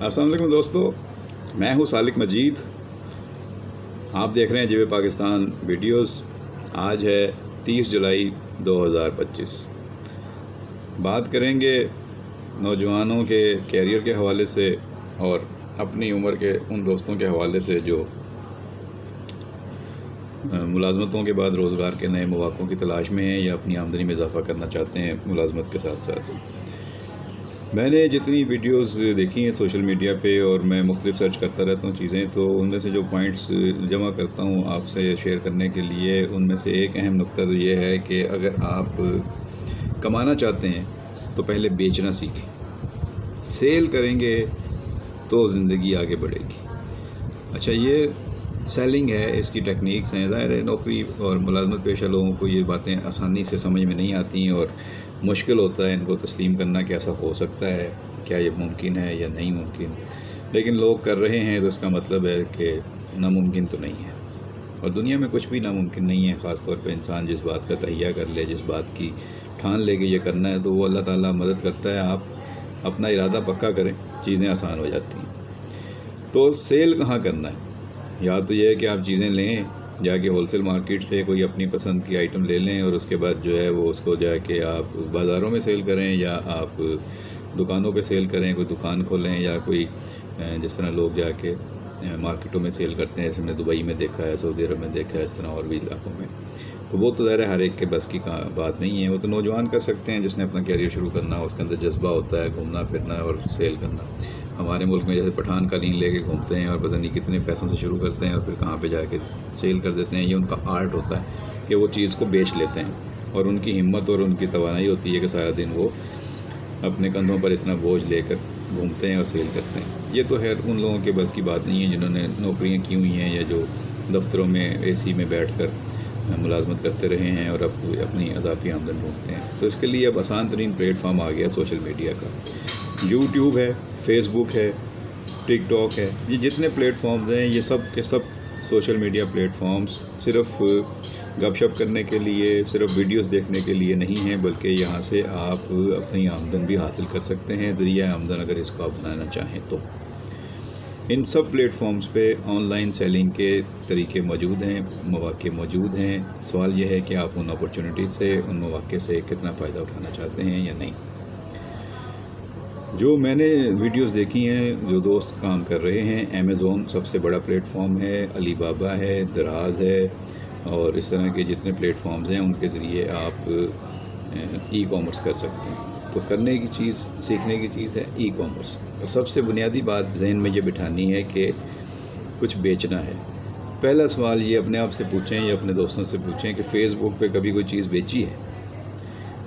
السلام علیکم دوستو، میں ہوں سالک مجید. آپ دیکھ رہے ہیں جیو پاکستان ویڈیوز. آج ہے 30 جولائی 2025. بات کریں گے نوجوانوں کے کیریئر کے حوالے سے اور اپنی عمر کے ان دوستوں کے حوالے سے جو ملازمتوں کے بعد روزگار کے نئے مواقعوں کی تلاش میں ہیں یا اپنی آمدنی میں اضافہ کرنا چاہتے ہیں ملازمت کے ساتھ ساتھ. میں نے جتنی ویڈیوز دیکھی ہیں سوشل میڈیا پہ اور میں مختلف سرچ کرتا رہتا ہوں چیزیں، تو ان میں سے جو پوائنٹس جمع کرتا ہوں آپ سے شیئر کرنے کے لیے، ان میں سے ایک اہم نقطہ تو یہ ہے کہ اگر آپ کمانا چاہتے ہیں تو پہلے بیچنا سیکھیں. سیل کریں گے تو زندگی آگے بڑھے گی. اچھا، یہ سیلنگ ہے، اس کی ٹیکنیکس ہیں. ظاہر ہے نوکری اور ملازمت پیشہ لوگوں کو یہ باتیں آسانی سے سمجھ میں نہیں آتی ہیں اور مشکل ہوتا ہے ان کو تسلیم کرنا کہ ایسا ہو سکتا ہے، کیا یہ ممکن ہے یا نہیں ممکن. لیکن لوگ کر رہے ہیں تو اس کا مطلب ہے کہ ناممکن تو نہیں ہے. اور دنیا میں کچھ بھی ناممکن نہیں ہے. خاص طور پہ انسان جس بات کا تہیہ کر لے، جس بات کی ٹھان لے کہ یہ کرنا ہے، تو وہ اللہ تعالیٰ مدد کرتا ہے. آپ اپنا ارادہ پکا کریں، چیزیں آسان ہو جاتی ہیں. تو سیل کہاں کرنا ہے؟ یا تو یہ ہے کہ آپ چیزیں لیں، جا کے ہول سیل مارکیٹ سے کوئی اپنی پسند کی آئٹم لے لیں اور اس کے بعد جو ہے وہ اس کو جا کے آپ بازاروں میں سیل کریں یا آپ دکانوں پہ سیل کریں. کوئی دکان کھولیں یا کوئی جس طرح لوگ جا کے مارکیٹوں میں سیل کرتے ہیں، جیسے میں دبئی میں دیکھا ہے، سعودی عرب میں دیکھا ہے، اس طرح اور بھی علاقوں میں. تو وہ تو ظاہر ہے ہر ایک کے بس کی بات نہیں ہے. وہ تو نوجوان کر سکتے ہیں جس نے اپنا کیریئر شروع کرنا ہو، اس کے اندر جذبہ ہوتا ہے گھومنا پھرنا اور سیل کرنا. ہمارے ملک میں جیسے پٹھان قالین لے کے گھومتے ہیں اور پتہ نہیں کتنے پیسوں سے شروع کرتے ہیں اور پھر کہاں پہ جا کے سیل کر دیتے ہیں. یہ ان کا آرٹ ہوتا ہے کہ وہ چیز کو بیچ لیتے ہیں، اور ان کی ہمت اور ان کی توانائی ہوتی ہے کہ سارا دن وہ اپنے کندھوں پر اتنا بوجھ لے کر گھومتے ہیں اور سیل کرتے ہیں. یہ تو خیر ان لوگوں کے بس کی بات نہیں ہے جنہوں نے نوکریاں کی ہوئی ہیں یا جو دفتروں میں اے سی میں بیٹھ کر ملازمت کرتے رہے ہیں اور اب اپنی اضافی آمدن ڈھونڈتے ہیں. تو اس کے لیے اب آسان ترین پلیٹ فارم آ گیا سوشل میڈیا کا. یوٹیوب ہے، فیس بک ہے، ٹک ٹاک ہے. یہ جتنے پلیٹ فارمز ہیں یہ سب کے سب سوشل میڈیا پلیٹ فارمز صرف گپ شپ کرنے کے لیے، صرف ویڈیوز دیکھنے کے لیے نہیں ہیں، بلکہ یہاں سے آپ اپنی آمدن بھی حاصل کر سکتے ہیں. ذریعہ آمدن اگر اس کو آپ بنانا چاہیں تو ان سب پلیٹ فارمز پہ آن لائن سیلنگ کے طریقے موجود ہیں، مواقع موجود ہیں. سوال یہ ہے کہ آپ ان اپرچونٹیز سے، ان مواقع سے کتنا فائدہ اٹھانا چاہتے ہیں یا نہیں. جو میں نے ویڈیوز دیکھی ہیں، جو دوست کام کر رہے ہیں، امیزون سب سے بڑا پلیٹ فارم ہے، علی بابا ہے، دراز ہے، اور اس طرح کے جتنے پلیٹ فارمز ہیں ان کے ذریعے آپ ای کامرس کر سکتے ہیں. تو کرنے کی چیز، سیکھنے کی چیز ہے ای کامرس. اور سب سے بنیادی بات ذہن میں یہ بٹھانی ہے کہ کچھ بیچنا ہے. پہلا سوال یہ اپنے آپ سے پوچھیں یا اپنے دوستوں سے پوچھیں کہ فیس بک پہ کبھی کوئی چیز بیچی ہے؟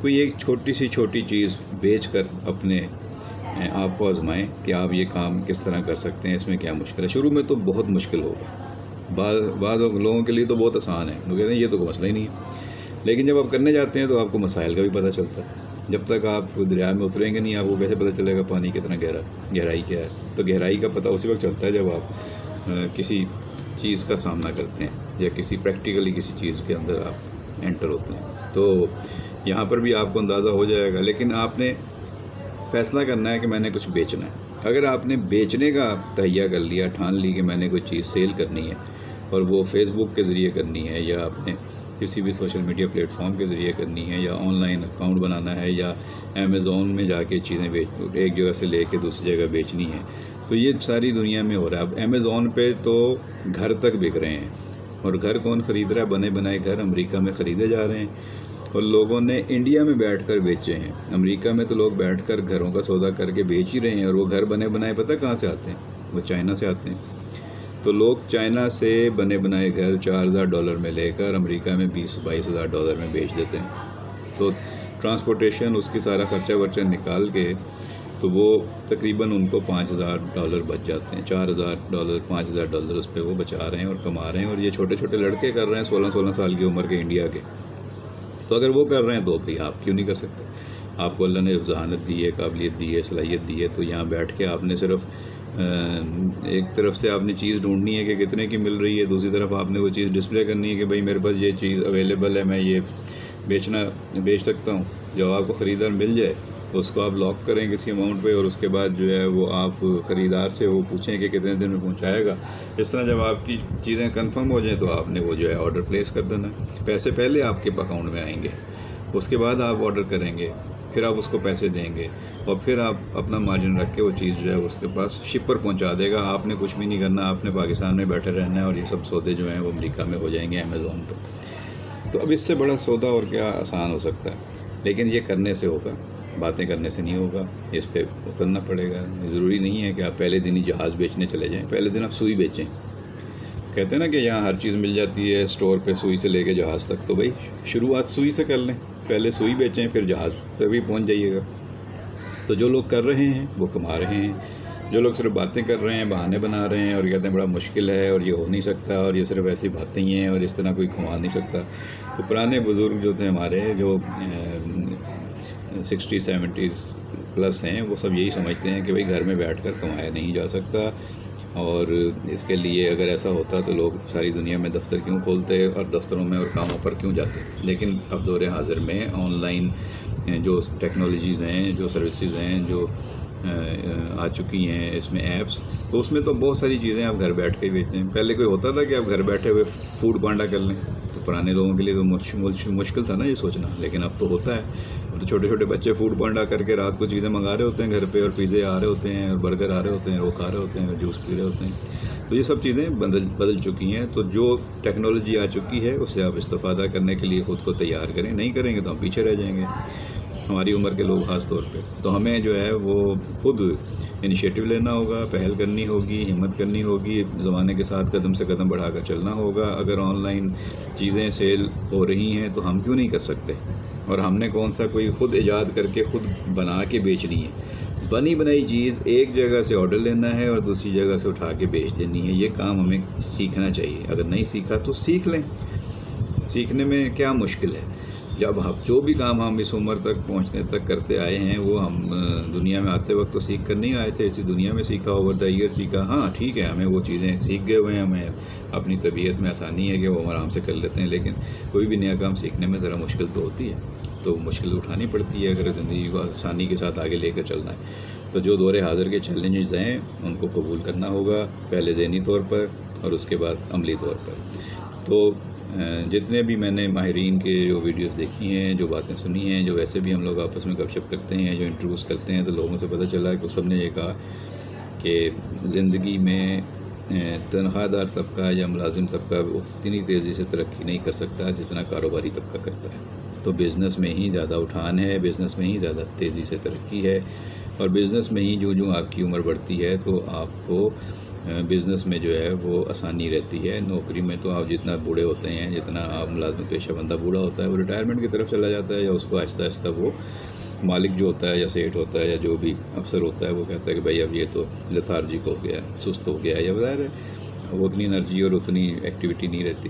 کوئی ایک چھوٹی چیز بیچ کر اپنے آپ کو آزمائیں کہ آپ یہ کام کس طرح کر سکتے ہیں، اس میں کیا مشکل ہے. شروع میں تو بہت مشکل ہوگا، بعض لوگوں کے لیے تو بہت آسان ہے، وہ کہتے ہیں یہ تو کوئی مسئلہ ہی نہیں ہے. لیکن جب آپ کرنے جاتے ہیں تو آپ کو مسائل کا بھی پتہ چلتا ہے. جب تک آپ دریا میں اتریں گے نہیں، آپ کو کیسے پتہ چلے گا پانی کتنا گہرائی کیا ہے. تو گہرائی کا پتہ اسی وقت چلتا ہے جب آپ کسی چیز کا سامنا کرتے ہیں یا کسی پریکٹیکلی کسی چیز کے اندر آپ انٹر ہوتے ہیں. تو یہاں پر بھی آپ کو اندازہ ہو جائے گا. لیکن آپ نے فیصلہ کرنا ہے کہ میں نے کچھ بیچنا ہے. اگر آپ نے بیچنے کا تہیہ کر لیا، ٹھان لی کہ میں نے کوئی چیز سیل کرنی ہے اور وہ فیس بک کے ذریعے کرنی ہے یا آپ نے کسی بھی سوشل میڈیا پلیٹ فارم کے ذریعے کرنی ہے یا آن لائن اکاؤنٹ بنانا ہے یا امیزون میں جا کے چیزیں ایک جگہ سے لے کے دوسری جگہ بیچنی ہے، تو یہ ساری دنیا میں ہو رہا ہے. اب امیزون پہ تو گھر تک بک رہے ہیں، اور گھر کون خرید رہا ہے؟ بنے بنائے گھر امریکہ میں خریدے جا رہے ہیں اور لوگوں نے انڈیا میں بیٹھ کر بیچے ہیں. امریکہ میں تو لوگ بیٹھ کر گھروں کا سودا کر کے بیچ ہی رہے ہیں، اور وہ گھر بنے بنائے پتہ کہاں سے آتے ہیں؟ وہ چائنا سے آتے ہیں. تو لوگ چائنا سے بنے بنائے گھر $4,000 میں لے کر امریکہ میں $20,000-22,000 میں بیچ دیتے ہیں. تو ٹرانسپورٹیشن، اس کی سارا خرچہ ورچہ نکال کے تو وہ تقریباً ان کو $5,000 بچ جاتے ہیں. $4,000 $5,000 اس پہ وہ بچا رہے ہیں اور کما رہے ہیں. اور یہ چھوٹے چھوٹے لڑکے کر رہے ہیں 16 سال کی عمر کے انڈیا کے. تو اگر وہ کر رہے ہیں تو بھئی آپ کیوں نہیں کر سکتے؟ آپ کو اللہ نے ذہانت دی ہے، قابلیت دی ہے، صلاحیت دی ہے. تو یہاں بیٹھ کے آپ نے صرف ایک طرف سے آپ نے چیز ڈھونڈنی ہے کہ کتنے کی مل رہی ہے، دوسری طرف آپ نے وہ چیز ڈسپلے کرنی ہے کہ بھئی میرے پاس یہ چیز اویلیبل ہے، میں یہ بیچ سکتا ہوں. جب آپ کو خریدار مل جائے اس کو آپ لاک کریں کسی اماؤنٹ پہ، اور اس کے بعد جو ہے وہ آپ خریدار سے وہ پوچھیں کہ کتنے دن میں پہنچائے گا۔ اس طرح جب آپ کی چیزیں کنفرم ہو جائیں تو آپ نے وہ جو ہے آرڈر پلیس کر دینا ہے۔ پیسے پہلے آپ کے اکاؤنٹ میں آئیں گے، اس کے بعد آپ آرڈر کریں گے، پھر آپ اس کو پیسے دیں گے، اور پھر آپ اپنا مارجن رکھ کے وہ چیز جو ہے اس کے پاس شپر پہنچا دے گا۔ آپ نے کچھ بھی نہیں کرنا، آپ نے پاکستان میں بیٹھے رہنا ہے، اور یہ سب سودے جو ہیں وہ امریکہ میں ہو جائیں گے امیزون پہ۔ تو اب اس سے بڑا سودا اور کیا آسان ہو سکتا ہے؟ لیکن یہ کرنے سے ہوگا، باتیں کرنے سے نہیں ہوگا، اس پہ اترنا پڑے گا۔ ضروری نہیں ہے کہ آپ پہلے دن ہی جہاز بیچنے چلے جائیں، پہلے دن آپ سوئی بیچیں۔ کہتے ہیں نا کہ یہاں ہر چیز مل جاتی ہے اسٹور پہ، سوئی سے لے کے جہاز تک، تو بھائی شروعات سوئی سے کر لیں، پہلے سوئی بیچیں پھر جہاز پہ بھی پہنچ جائیے گا۔ تو جو لوگ کر رہے ہیں وہ کما رہے ہیں، جو لوگ صرف باتیں کر رہے ہیں، بہانے بنا رہے ہیں اور کہتے ہیں بڑا مشکل ہے اور یہ ہو نہیں سکتا اور یہ صرف ایسی باتیں ہی ہیں اور اس طرح کوئی کما نہیں سکتا۔ تو پرانے بزرگ جو تھے ہمارے، جو 60-70 پلس ہیں، وہ سب یہی سمجھتے ہیں کہ بھئی گھر میں بیٹھ کر کمایا نہیں جا سکتا، اور اس کے لیے اگر ایسا ہوتا تو لوگ ساری دنیا میں دفتر کیوں کھولتے اور دفتروں میں اور کاموں پر کیوں جاتے۔ لیکن اب دور حاضر میں آن لائن جو ٹیکنالوجیز ہیں، جو سروسز ہیں، جو آ چکی ہیں اس میں ایپس، تو اس میں تو بہت ساری چیزیں آپ گھر بیٹھ کے بیچتے ہیں۔ پہلے کوئی ہوتا تھا کہ آپ گھر بیٹھے ہوئے فوڈ پانڈا کر لیں، تو پرانے لوگوں کے لیے تو مشکل تھا نا یہ سوچنا، لیکن اب تو ہوتا ہے۔ تو چھوٹے چھوٹے بچے فوڈ پانڈا کر کے رات کو چیزیں منگا رہے ہوتے ہیں گھر پہ، اور پیزے آ رہے ہوتے ہیں اور برگر آ رہے ہوتے ہیں، وہ کھا رہے ہوتے ہیں اور جوس پی رہے ہوتے ہیں۔ تو یہ سب چیزیں بدل چکی ہیں۔ تو جو ٹیکنالوجی آ چکی ہے اس سے آپ استفادہ کرنے کے لیے خود کو تیار کریں، نہیں کریں گے تو ہم پیچھے رہ جائیں گے، ہماری عمر کے لوگ خاص طور پہ۔ تو ہمیں جو ہے وہ خود انیشیٹو لینا ہوگا، پہل کرنی ہوگی، ہمت کرنی ہوگی، زمانے کے ساتھ قدم سے قدم بڑھا کر چلنا ہوگا۔ اگر آن لائن چیزیں سیل ہو رہی ہیں تو ہم کیوں نہیں کر سکتے؟ اور ہم نے کون سا کوئی خود ایجاد کر کے خود بنا کے بیچنی ہے؟ بنی بنائی چیز ایک جگہ سے آرڈر لینا ہے اور دوسری جگہ سے اٹھا کے بیچ دینی ہے۔ یہ کام ہمیں سیکھنا چاہیے۔ اگر نہیں سیکھا تو سیکھ لیں، سیکھنے میں کیا مشکل ہے؟ جب جو بھی کام ہم اس عمر تک پہنچنے تک کرتے آئے ہیں وہ ہم دنیا میں آتے وقت تو سیکھ کر نہیں آئے تھے، اسی دنیا میں سیکھا، اوور دا ایئر سیکھا۔ ہاں ٹھیک ہے، ہمیں وہ چیزیں سیکھ گئے ہوئے ہیں، ہمیں اپنی طبیعت میں آسانی ہے کہ وہ ہم آرام سے کر لیتے ہیں، لیکن کوئی بھی نیا کام سیکھنے میں ذرا مشکل تو ہوتی ہے، تو مشکل اٹھانی پڑتی ہے اگر زندگی کو آسانی کے ساتھ آگے لے کر چلنا ہے۔ تو جو دور حاضر کے چیلنجز ہیں ان کو قبول کرنا ہوگا، پہلے ذہنی طور پر اور اس کے بعد عملی طور پر۔ تو جتنے بھی میں نے ماہرین کے جو ویڈیوز دیکھی ہیں، جو باتیں سنی ہیں، جو ویسے بھی ہم لوگ آپس میں گپ شپ کرتے ہیں، جو انٹرویوز کرتے ہیں، تو لوگوں سے پتہ چلا کہ سب نے یہ کہا کہ زندگی میں تنخواہ دار طبقہ یا ملازم طبقہ اتنی تیزی سے ترقی نہیں کر سکتا جتنا کاروباری طبقہ کرتا ہے۔ تو بزنس میں ہی زیادہ اٹھان ہے، بزنس میں ہی زیادہ تیزی سے ترقی ہے، اور بزنس میں ہی جو آپ کی عمر بڑھتی ہے تو آپ کو بزنس میں جو ہے وہ آسانی رہتی ہے۔ نوکری میں تو آپ جتنا بوڑھے ہوتے ہیں، جتنا آپ ملازم پیشہ بندہ بوڑھا ہوتا ہے، وہ ریٹائرمنٹ کی طرف چلا جاتا ہے، یا اس کو آہستہ آہستہ وہ مالک جو ہوتا ہے یا سیٹ ہوتا ہے یا جو بھی افسر ہوتا ہے وہ کہتا ہے کہ بھائی اب یہ تو لیتھارجک ہو گیا ہے، سست ہو گیا ہے، یا ظاہر ہے وہ اتنی انرجی اور اتنی ایکٹیویٹی نہیں رہتی۔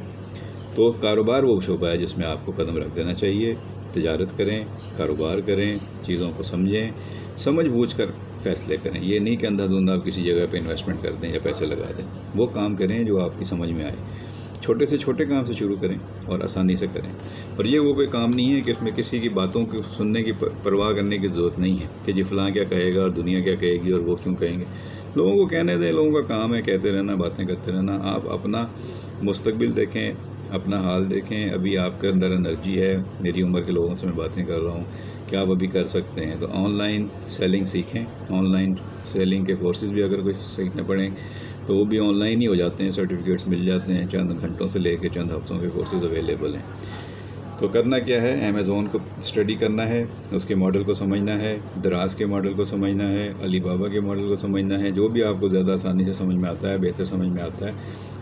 تو کاروبار وہ شعبہ ہے جس میں آپ کو قدم رکھ دینا چاہیے۔ تجارت کریں، کاروبار کریں، چیزوں کو سمجھیں، سمجھ بوجھ کر فیصلے کریں۔ یہ نہیں کہ اندھا دھند آپ کسی جگہ پہ انویسٹمنٹ کر دیں یا پیسے لگا دیں۔ وہ کام کریں جو آپ کی سمجھ میں آئے، چھوٹے سے چھوٹے کام سے شروع کریں اور آسانی سے کریں۔ اور یہ وہ کوئی کام نہیں ہے کہ اس میں کسی کی باتوں کو سننے کی پرواہ کرنے کی ضرورت نہیں ہے کہ جی فلاں کیا کہے گا اور دنیا کیا کہے گی اور وہ کیوں کہیں گے۔ لوگوں کو کہنے دیں، لوگوں کا کام ہے کہتے رہنا، باتیں کرتے رہنا۔ آپ اپنا مستقبل دیکھیں، اپنا حال دیکھیں۔ ابھی آپ کے اندر انرجی ہے، میری عمر کے لوگوں سے میں باتیں کر رہا ہوں، کیا آپ ابھی کر سکتے ہیں؟ تو آن لائن سیلنگ سیکھیں۔ آن لائن سیلنگ کے کورسز بھی اگر کوئی سیکھنے پڑیں تو وہ بھی آن لائن ہی ہو جاتے ہیں، سرٹیفکیٹس مل جاتے ہیں، چند گھنٹوں سے لے کے چند ہفتوں کے کورسز اویلیبل ہیں۔ تو کرنا کیا ہے، امیزون کو اسٹڈی کرنا ہے، اس کے ماڈل کو سمجھنا ہے، دراز کے ماڈل کو سمجھنا ہے، علی بابا کے ماڈل کو سمجھنا ہے، جو بھی آپ کو زیادہ آسانی سے سمجھ میں آتا ہے، بہتر سمجھ میں آتا ہے،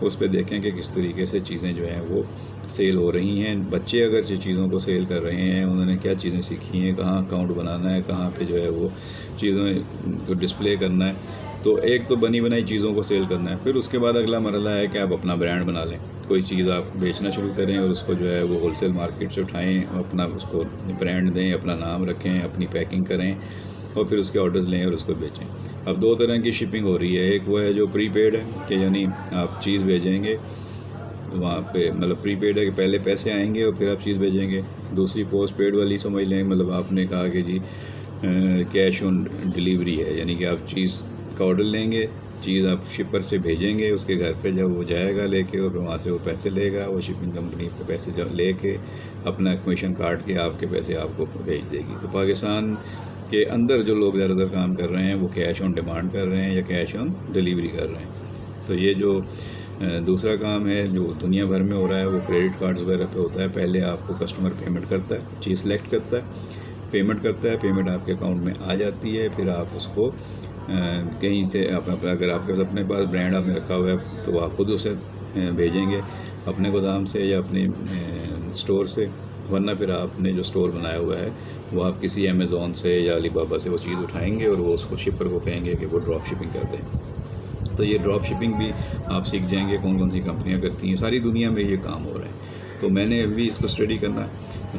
اس پہ دیکھیں کہ کس طریقے سے چیزیں جو ہیں وہ سیل ہو رہی ہیں۔ بچے اگر چیزوں کو سیل کر رہے ہیں، انہوں نے کیا چیزیں سیکھی ہیں، کہاں اکاؤنٹ بنانا ہے، کہاں پہ جو ہے وہ چیزوں کو ڈسپلے کرنا ہے۔ تو ایک تو بنی بنائی چیزوں کو سیل کرنا ہے، پھر اس کے بعد اگلا مرحلہ ہے کہ آپ اپنا برانڈ بنا لیں، کوئی چیز آپ بیچنا شروع کریں اور اس کو جو ہے وہ ہول سیل مارکیٹ سے اٹھائیں، اپنا اس کو برانڈ دیں، اپنا نام رکھیں، اپنی پیکنگ کریں اور پھر اس کے آرڈرز لیں اور اس کو بیچیں۔ اب دو طرح کی شپنگ ہو رہی ہے، ایک وہ ہے جو پری پیڈ ہے کہ یعنی آپ چیز بھیجیں گے وہاں پہ، مطلب پری پیڈ ہے کہ پہلے پیسے آئیں گے اور پھر آپ چیز بھیجیں گے۔ دوسری پوسٹ پیڈ والی سمجھ لیں، مطلب آپ نے کہا کہ جی کیش آن ڈلیوری ہے، یعنی کہ آپ چیز کا آرڈر لیں گے، چیز آپ شپر سے بھیجیں گے اس کے گھر پہ، جب وہ جائے گا لے کے اور وہاں سے وہ پیسے لے گا، وہ شپنگ کمپنی پہ پیسے لے کے اپنا کمیشن کاٹ کے آپ کے پیسے آپ کو بھیج دے گی۔ تو پاکستان کے اندر جو لوگ زیادہ تر کام کر رہے ہیں وہ کیش آن ڈیمانڈ کر رہے ہیں یا کیش آن ڈلیوری کر رہے ہیں۔ تو یہ جو دوسرا کام ہے جو دنیا بھر میں ہو رہا ہے وہ کریڈٹ کارڈز وغیرہ پہ ہوتا ہے۔ پہلے آپ کو کسٹمر پیمنٹ کرتا ہے، چیز سلیکٹ کرتا ہے، پیمنٹ کرتا ہے، پیمنٹ آپ کے اکاؤنٹ میں آ جاتی ہے، پھر آپ اس کو کہیں سے اگر آپ کے اپنے پاس برانڈ آپ نے رکھا ہوا ہے تو آپ خود اسے بھیجیں گے اپنے گودام سے یا اپنے اسٹور سے، ورنہ پھر آپ نے جو اسٹور بنایا ہوا ہے وہ آپ کسی امیزون سے یا علی بابا سے وہ چیز اٹھائیں گے اور وہ اس کو شپر کو کہیں گے کہ وہ ڈراپ شپنگ کر دیں۔ تو یہ ڈراپ شپنگ بھی آپ سیکھ جائیں گے، کون کون سی کمپنیاں کرتی ہیں، ساری دنیا میں یہ کام ہو رہا ہے۔ تو میں نے ابھی اس کو اسٹڈی کرنا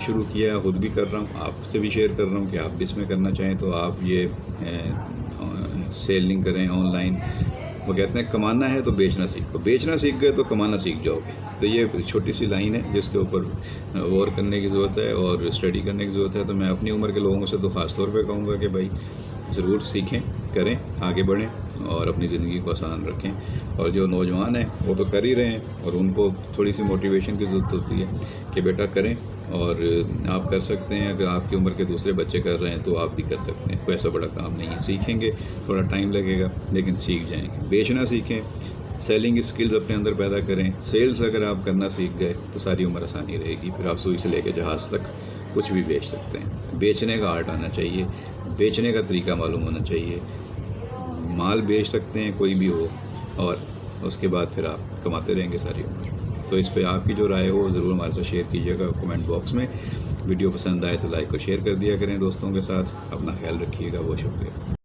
شروع کیا، خود بھی کر رہا ہوں، آپ سے بھی شیئر کر رہا ہوں کہ آپ بھی اس میں کرنا چاہیں تو آپ یہ سیلنگ کریں آن لائن۔ وہ کہتے ہیں کمانا ہے تو بیچنا سیکھو، بیچنا سیکھ گئے تو کمانا سیکھ جاؤ گے۔ تو یہ چھوٹی سی لائن ہے جس کے اوپر غور کرنے کی ضرورت ہے اور اسٹڈی کرنے کی ضرورت ہے۔ تو میں اپنی عمر کے لوگوں سے تو خاص طور پہ کہوں گا کہ بھائی ضرور سیکھیں، کریں، آگے بڑھیں اور اپنی زندگی کو آسان رکھیں۔ اور جو نوجوان ہیں وہ تو کر ہی رہے ہیں اور ان کو تھوڑی سی موٹیویشن کی ضرورت ہوتی ہے کہ بیٹا کریں اور آپ کر سکتے ہیں۔ اگر آپ کی عمر کے دوسرے بچے کر رہے ہیں تو آپ بھی کر سکتے ہیں، کوئی ایسا بڑا کام نہیں ہے۔ سیکھیں گے، تھوڑا ٹائم لگے گا لیکن سیکھ جائیں گے۔ بیچنا سیکھیں، سیلنگ اسکلز اپنے اندر پیدا کریں۔ سیلز اگر آپ کرنا سیکھ گئے تو ساری عمر آسانی رہے گی، پھر آپ سوئی سے لے کے جہاز تک کچھ بھی بیچ سکتے ہیں۔ بیچنے کا آرٹ آنا چاہیے، بیچنے کا طریقہ معلوم ہونا چاہیے۔ مال بیچ سکتے ہیں کوئی بھی ہو اور اس کے بعد پھر آپ کماتے رہیں گے ساری عمر۔ تو اس پہ آپ کی جو رائے ہو وہ ضرور ہمارے ساتھ شیئر کیجیے گا کمنٹ باکس میں۔ ویڈیو پسند آئے تو لائک اور شیئر کر دیا کریں دوستوں کے ساتھ۔ اپنا خیال رکھیے گا، بہت شکریہ۔